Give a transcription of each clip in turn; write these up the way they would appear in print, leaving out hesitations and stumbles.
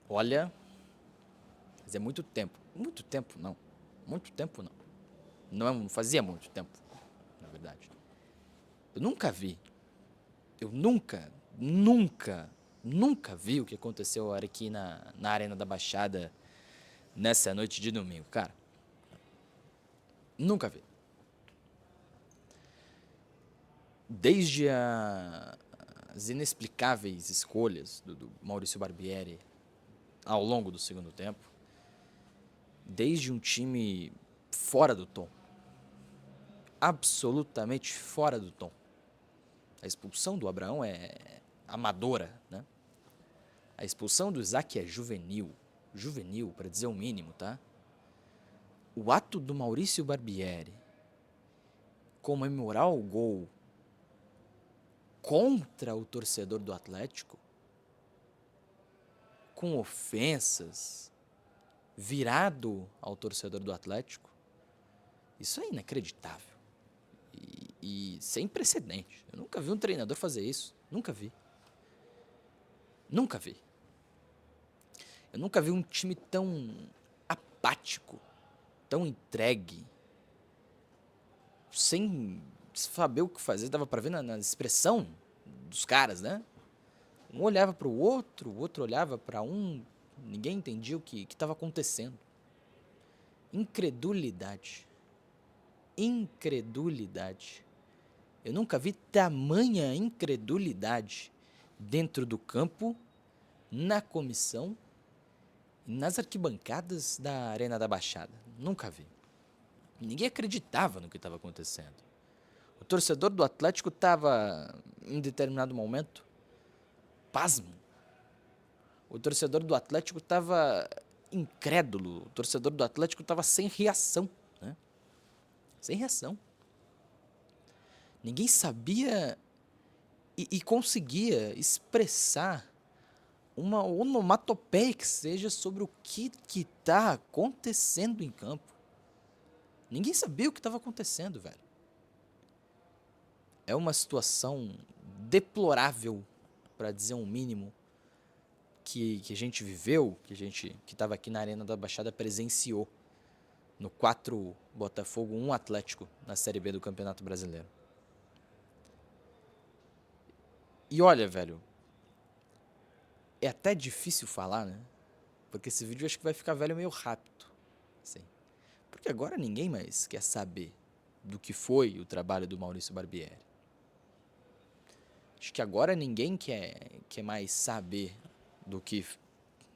Olha, mas é muito tempo. Muito tempo não. Não fazia muito tempo, na verdade. Eu nunca vi. Eu nunca vi o que aconteceu aqui na Arena da Baixada nessa noite de domingo, cara. Nunca vi. Desde as inexplicáveis escolhas do Maurício Barbieri ao longo do segundo tempo, desde um time fora do tom, absolutamente fora do tom. A expulsão do Abraão é amadora, né? A expulsão do Isaac é juvenil, para dizer o mínimo, tá? O ato do Maurício Barbieri comemorar o gol contra o torcedor do Atlético, com ofensas, virado ao torcedor do Atlético, isso é inacreditável e sem precedente. Eu nunca vi um treinador fazer isso. Nunca vi. Nunca vi. Eu nunca vi um time tão apático, tão entregue, sem saber o que fazer. Dava pra ver na expressão dos caras, né? Um olhava pro outro, o outro olhava pra um, ninguém entendia o que estava acontecendo. Incredulidade. Incredulidade. Eu nunca vi tamanha incredulidade dentro do campo, na comissão e nas arquibancadas da Arena da Baixada. Nunca vi. Ninguém acreditava no que estava acontecendo. O torcedor do Atlético estava, em determinado momento, pasmo. O torcedor do Atlético estava incrédulo. O torcedor do Atlético estava sem reação, né? Sem reação. Ninguém sabia e conseguia expressar uma onomatopeia que seja sobre o que está acontecendo em campo. Ninguém sabia o que estava acontecendo, velho. É uma situação deplorável, para dizer um mínimo, que a gente viveu, que estava aqui na Arena da Baixada presenciou no 4 Botafogo, 1 Atlético na Série B do Campeonato Brasileiro. E olha, velho, é até difícil falar, né? Porque esse vídeo eu acho que vai ficar velho meio rápido. Assim. Porque agora ninguém mais quer saber do que foi o trabalho do Maurício Barbieri. Acho que agora ninguém quer mais saber do que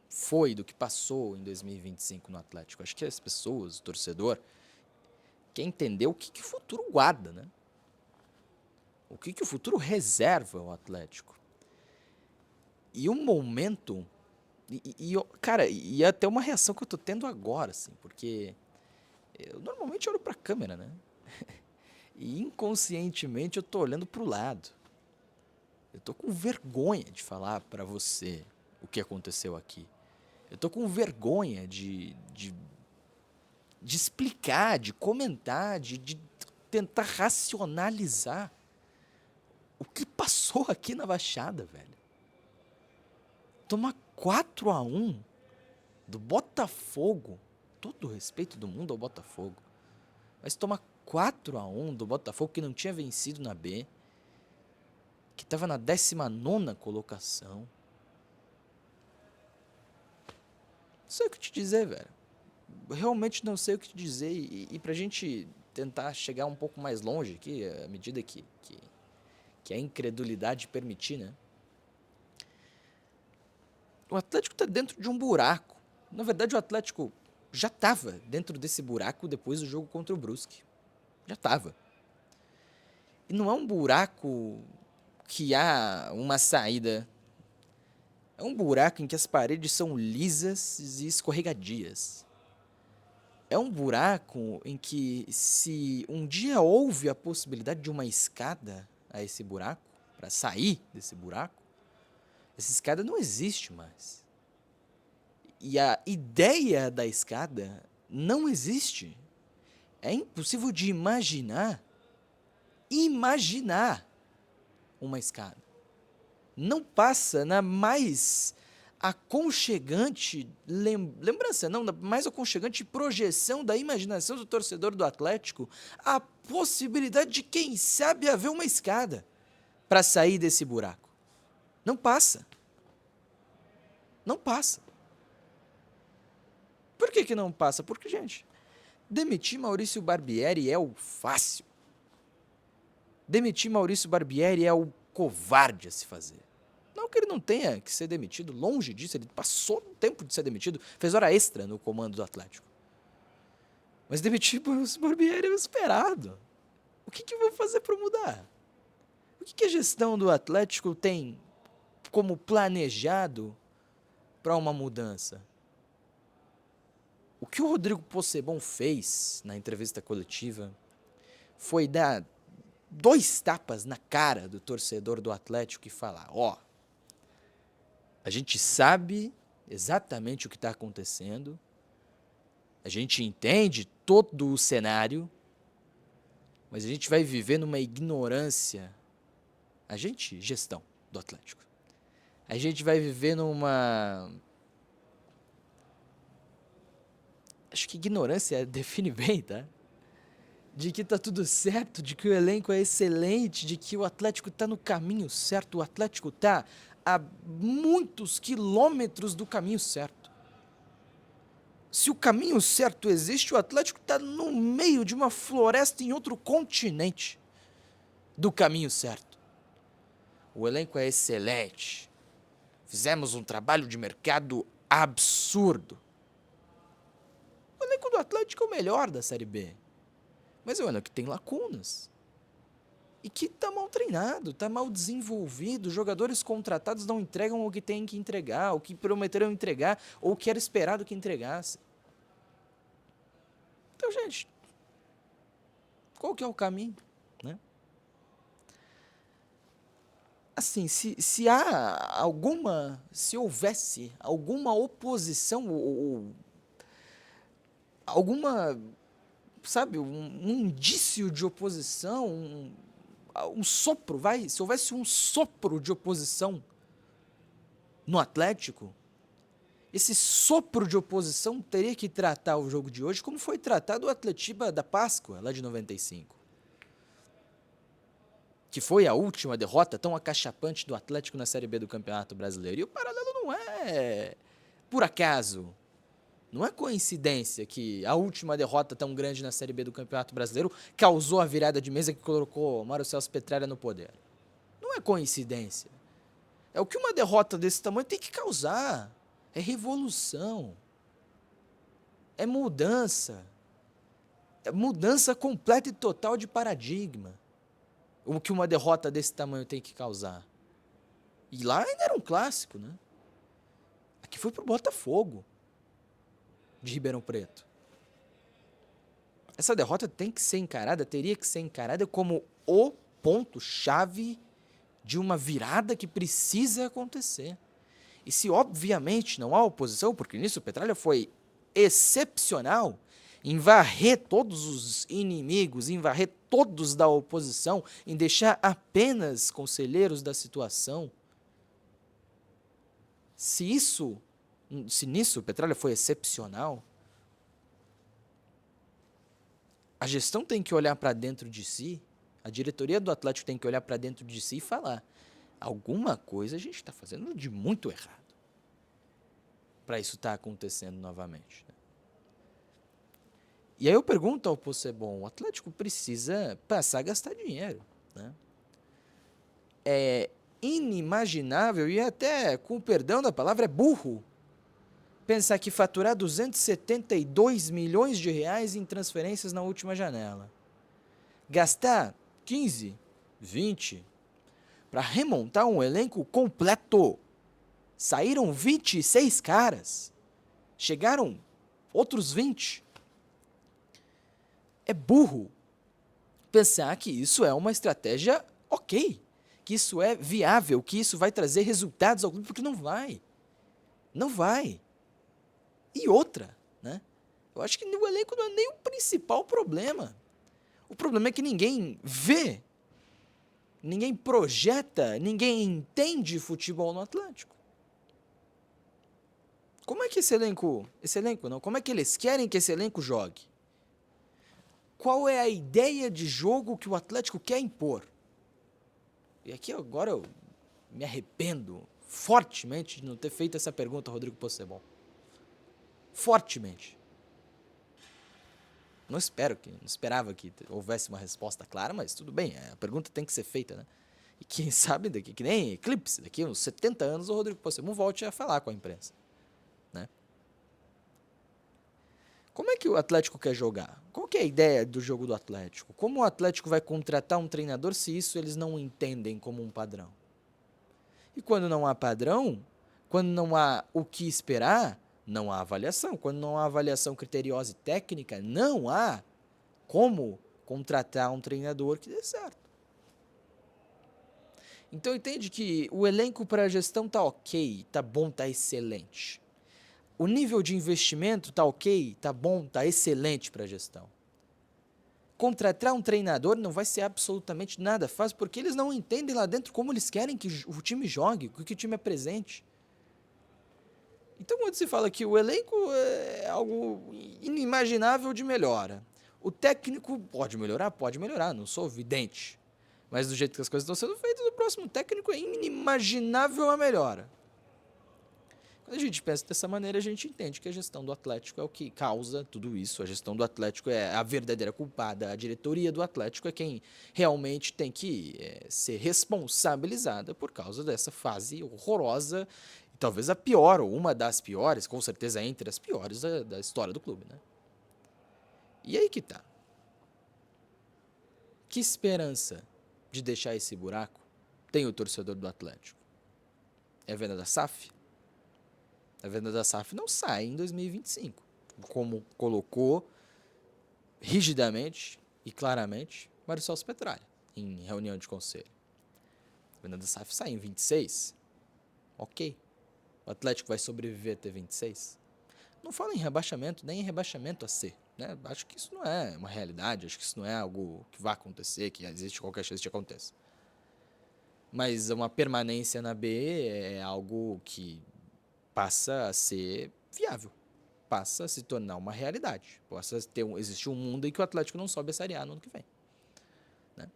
foi, do que passou em 2025 no Atlético. Acho que as pessoas, o torcedor, quer entender o que o futuro guarda, né? O que o futuro reserva ao Atlético. E um momento. Cara, e é até uma reação que eu tô tendo agora, assim, porque eu normalmente olho pra câmera, né? E inconscientemente eu tô olhando pro lado. Eu tô com vergonha de falar pra você o que aconteceu aqui. Eu tô com vergonha de explicar, de comentar, de tentar racionalizar o que passou aqui na Baixada, velho. Tomar 4-1 do Botafogo, todo o respeito do mundo ao Botafogo, mas tomar 4-1 do Botafogo que não tinha vencido na B, que estava na 19ª colocação. Não sei o que te dizer, velho. Realmente não sei o que te dizer. E pra gente tentar chegar um pouco mais longe aqui, à medida que a incredulidade permitir, né? O Atlético tá dentro de um buraco. Na verdade, o Atlético já estava dentro desse buraco depois do jogo contra o Brusque. Já estava. E não é um buraco que há uma saída. É um buraco em que as paredes são lisas e escorregadias. É um buraco em que, se um dia houve a possibilidade de uma escada a esse buraco, para sair desse buraco, essa escada não existe mais. E a ideia da escada não existe. É impossível de imaginar uma escada. Não passa na mais aconchegante lembrança, não, mais aconchegante projeção da imaginação do torcedor do Atlético a possibilidade de, quem sabe, haver uma escada para sair desse buraco. Não passa. Não passa. Por que não passa? Porque, gente, demitir Maurício Barbieri é o fácil. Demitir Maurício Barbieri é o covarde a se fazer. Não que ele não tenha que ser demitido, longe disso, ele passou o tempo de ser demitido, fez hora extra no comando do Atlético. Mas demitir Maurício Barbieri é o esperado. O que eu vou fazer para mudar? O que a gestão do Atlético tem como planejado para uma mudança? O que o Rodrigo Possebon fez na entrevista coletiva foi dar 2 tapas na cara do torcedor do Atlético e falar: ó, a gente sabe exatamente o que está acontecendo, a gente entende todo o cenário, mas a gente vai viver numa ignorância. A gente, gestão do Atlético, a gente vai viver numa... Acho que ignorância define bem, tá? De que tá tudo certo, de que o elenco é excelente, de que o Atlético tá no caminho certo, o Atlético tá a muitos quilômetros do caminho certo. Se o caminho certo existe, o Atlético tá no meio de uma floresta em outro continente do caminho certo. O elenco é excelente. Fizemos um trabalho de mercado absurdo. O elenco do Atlético é o melhor da Série B. Mas é um elenco que tem lacunas. E que está mal treinado, está mal desenvolvido. Os jogadores contratados não entregam o que têm que entregar, o que prometeram entregar, ou o que era esperado que entregasse. Então, gente, qual que é o caminho, né? Assim, se houvesse alguma oposição ou alguma, sabe, um indício de oposição, um sopro, se houvesse um sopro de oposição no Atlético, esse sopro de oposição teria que tratar o jogo de hoje como foi tratado o Atletiba da Páscoa, lá de 95. Que foi a última derrota tão acachapante do Atlético na Série B do Campeonato Brasileiro. E o paralelo não é por acaso. Não é coincidência que a última derrota tão grande na Série B do Campeonato Brasileiro causou a virada de mesa que colocou Mário Celso Petralha no poder. Não é coincidência. É o que uma derrota desse tamanho tem que causar. É revolução. É mudança. É mudança completa e total de paradigma. O que uma derrota desse tamanho tem que causar. E lá ainda era um clássico, né? Aqui foi pro Botafogo de Ribeirão Preto. Essa derrota tem que ser encarada, teria que ser encarada como o ponto-chave de uma virada que precisa acontecer. E se obviamente não há oposição, porque nisso o Petralha foi excepcional em varrer todos os inimigos, em varrer todos da oposição, em deixar apenas conselheiros da situação. Se nisso o Petralha foi excepcional, a gestão tem que olhar para dentro de si, a diretoria do Atlético tem que olhar para dentro de si e falar: alguma coisa a gente está fazendo de muito errado para isso estar acontecendo novamente. E aí eu pergunto ao Possebon: o Atlético precisa passar a gastar dinheiro, né? É inimaginável e até, com o perdão da palavra, é burro pensar que faturar 272 milhões de reais em transferências na última janela, gastar 15, 20 para remontar um elenco completo. Saíram 26 caras, chegaram outros 20. É burro pensar que isso é uma estratégia ok, que isso é viável, que isso vai trazer resultados ao clube, porque não vai. Não vai. E outra, né? Eu acho que o elenco não é nem o principal problema. O problema é que ninguém vê, ninguém projeta, ninguém entende futebol no Atlético. Como é que esse elenco não, como é que eles querem que esse elenco jogue? Qual é a ideia de jogo que o Atlético quer impor? E aqui agora eu me arrependo fortemente de não ter feito essa pergunta, Rodrigo Possebon. Fortemente. Não esperava que houvesse uma resposta clara, mas tudo bem, a pergunta tem que ser feita, né? E quem sabe daqui, que nem Eclipse, daqui a uns 70 anos o Rodrigo Possebon volte a falar com a imprensa, né? Como é que o Atlético quer jogar? Qual que é a ideia do jogo do Atlético? Como o Atlético vai contratar um treinador se isso eles não entendem como um padrão? E quando não há padrão, quando não há o que esperar, não há avaliação. Quando não há avaliação criteriosa e técnica, não há como contratar um treinador que dê certo. Então entende que o elenco para a gestão tá ok, tá bom, tá excelente. O nível de investimento tá ok, tá bom, tá excelente para a gestão. Contratar um treinador não vai ser absolutamente nada fácil, porque eles não entendem lá dentro como eles querem que o time jogue, que o time apresente. Então, quando se fala que o elenco é algo inimaginável de melhora, o técnico pode melhorar, não sou vidente. Mas do jeito que as coisas estão sendo feitas, o próximo técnico é inimaginável a melhora. Quando a gente pensa dessa maneira, a gente entende que a gestão do Atlético é o que causa tudo isso. A gestão do Atlético é a verdadeira culpada. A diretoria do Atlético é quem realmente tem que ser responsabilizada por causa dessa fase horrorosa, e talvez a pior, ou uma das piores, com certeza entre as piores da história do clube, né? E aí que tá. Que esperança de deixar esse buraco tem o torcedor do Atlético? É a venda da SAF? A venda da SAF não sai em 2025, como colocou rigidamente e claramente Mário Celso Petralha em reunião de conselho. A venda da SAF sai em 26. Ok. O Atlético vai sobreviver até 26? Não falo em rebaixamento, nem em rebaixamento a C. Né? Acho que isso não é uma realidade, acho que isso não é algo que vai acontecer, que existe qualquer chance de aconteça. Mas uma permanência na B é algo que passa a ser viável, passa a se tornar uma realidade, passa a existir um mundo em que o Atlético não sobe a Série A no ano que vem. Né?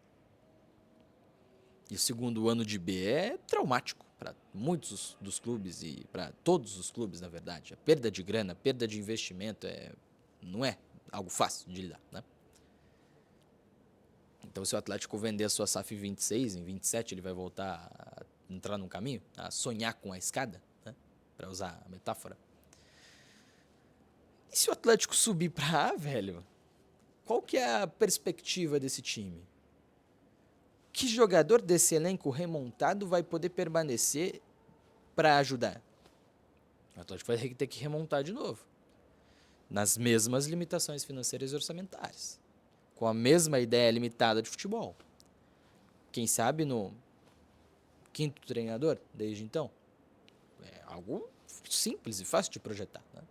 E o segundo ano de B é traumático para muitos dos clubes e para todos os clubes, na verdade. A perda de grana, a perda de investimento não é algo fácil de lidar. Né? Então, se o Atlético vender a sua SAF em 26, em 27 ele vai voltar a entrar num caminho, a sonhar com a escada, né? Para usar a metáfora. E se o Atlético subir para A, velho? Qual que é a perspectiva desse time? Que jogador desse elenco remontado vai poder permanecer para ajudar? O Atlético vai ter que remontar de novo. Nas mesmas limitações financeiras e orçamentárias. Com a mesma ideia limitada de futebol. Quem sabe no quinto treinador desde então? É algo simples e fácil de projetar. Né?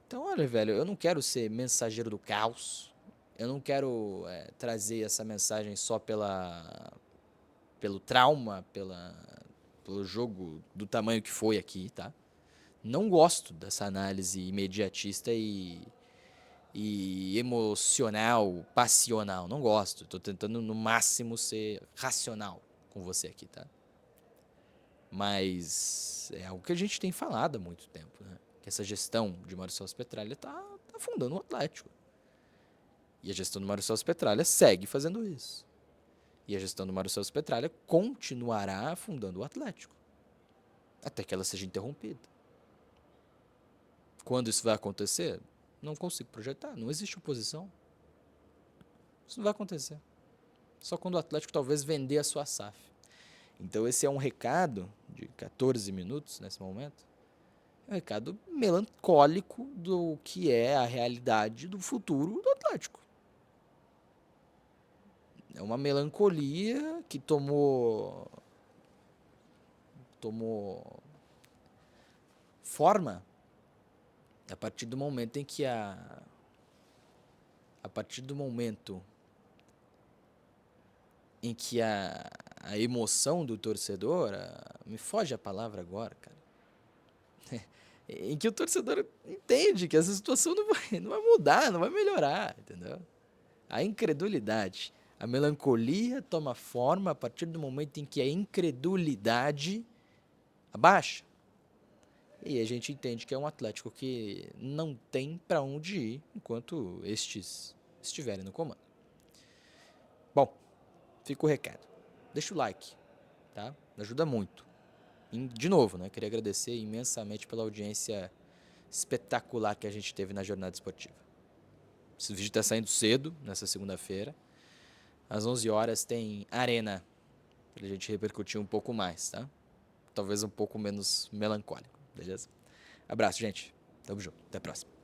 Então, olha, velho, eu não quero ser mensageiro do caos. Eu não quero trazer essa mensagem só pelo trauma, pelo jogo do tamanho que foi aqui, tá? Não gosto dessa análise imediatista e emocional, passional. Não gosto. Estou tentando, no máximo, ser racional com você aqui, tá? Mas é algo que a gente tem falado há muito tempo, né? Que essa gestão de Mário Celso Petralha tá afundando o Atlético. E a gestão do Mário Celso Petralha segue fazendo isso. E a gestão do Mário Celso Petralha continuará afundando o Atlético. Até que ela seja interrompida. Quando isso vai acontecer, não consigo projetar. Não existe oposição. Isso não vai acontecer. Só quando o Atlético talvez vender a sua SAF. Então esse é um recado de 14 minutos nesse momento. É um recado melancólico do que é a realidade do futuro do Atlético. É uma melancolia que tomou forma a partir do momento em que a partir do momento em que a emoção do torcedor, me foge a palavra agora, cara. em que o torcedor entende que essa situação não vai mudar, não vai melhorar, entendeu? A incredulidade, a melancolia toma forma a partir do momento em que a incredulidade abaixa. E a gente entende que é um Atlético que não tem para onde ir enquanto estes estiverem no comando. Bom, fica o recado. Deixa o like, tá? Ajuda muito. E, de novo, né? Queria agradecer imensamente pela audiência espetacular que a gente teve na jornada esportiva. Esse vídeo está saindo cedo, nessa segunda-feira. Às 11 horas tem Arena, pra gente repercutir um pouco mais, tá? Talvez um pouco menos melancólico, beleza? Abraço, gente. Tamo junto. Até a próxima.